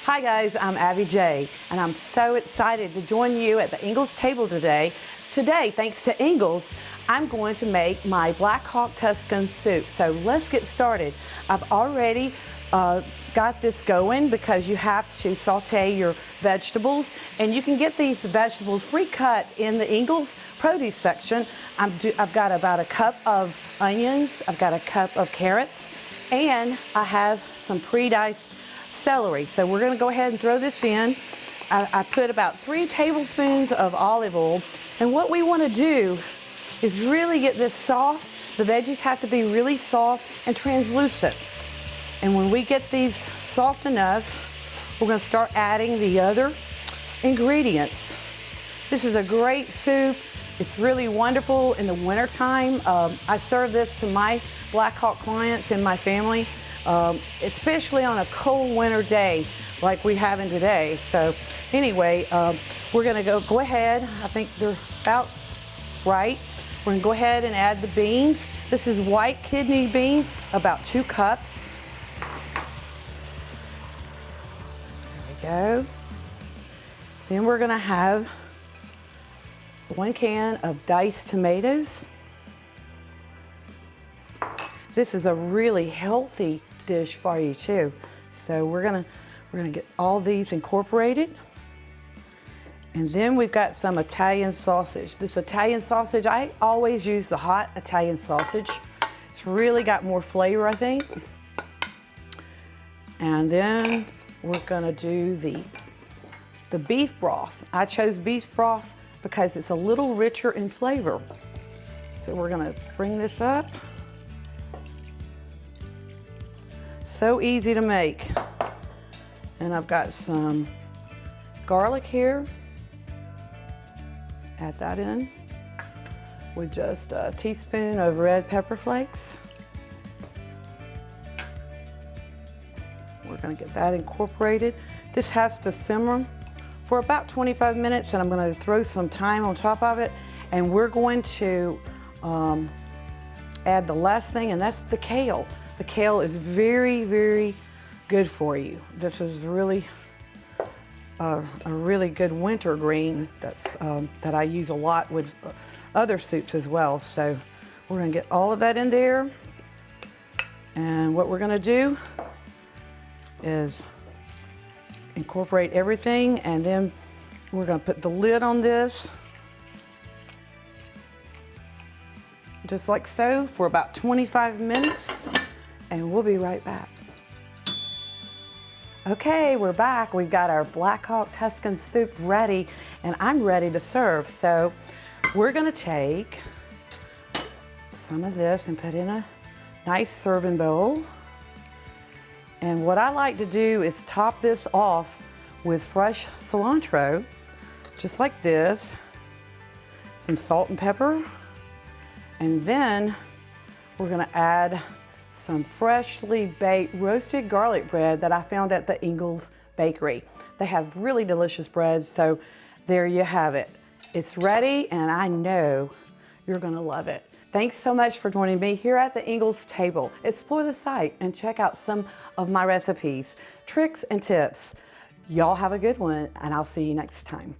Hi guys, I'm Abby J, and I'm so excited to join you at the Ingles table today. Today, thanks to Ingles, I'm going to make my Black Hawk Tuscan soup. So let's get started. I've already got this going because you have to saute your vegetables, and you can get these vegetables pre-cut in the Ingles produce section. I've got about a cup of onions, I've got a cup of carrots, and I have some pre-diced celery. So we're going to go ahead and throw this in. I put about 3 tablespoons of olive oil, and what we want to do is really get this soft. The veggies have to be really soft and translucent. And when we get these soft enough, we're going to start adding the other ingredients. This is a great soup. It's really wonderful in the wintertime. I serve this to my Black Hawk clients and my family, especially on a cold winter day like we have in today. So anyway, we're going to go ahead. I think they're about right. We're going to go ahead and add the beans. This is white kidney beans, about 2 cups. There we go. Then we're going to have 1 can of diced tomatoes. This is a really healthy dish for you too. So we're gonna get all these incorporated. And then we've got some Italian sausage. This Italian sausage, I always use the hot Italian sausage. It's really got more flavor, I think. And then we're gonna do the beef broth. I chose beef broth because it's a little richer in flavor. So we're gonna bring this up. So easy to make. And I've got some garlic here. Add that in with just a teaspoon of red pepper flakes. We're gonna get that incorporated. This has to simmer for about 25 minutes, and I'm going to throw some thyme on top of it, and we're going to add the last thing, and that's the kale. The kale is very, very good for you. This is really a really good winter green that I use a lot with other soups as well. So we're going to get all of that in there, and what we're going to do is incorporate everything, and then we're going to put the lid on this just like so for about 25 minutes, and we'll be right back. Okay, we're back. We've got our Black Hawk Tuscan soup ready, and I'm ready to serve. So we're going to take some of this and put in a nice serving bowl. And what I like to do is top this off with fresh cilantro, just like this, some salt and pepper, and then we're gonna add some freshly baked roasted garlic bread that I found at the Ingles Bakery. They have really delicious breads, so there you have it. It's ready, and I know you're gonna love it. Thanks so much for joining me here at the Ingles table. Explore the site and check out some of my recipes, tricks, and tips. Y'all have a good one, and I'll see you next time.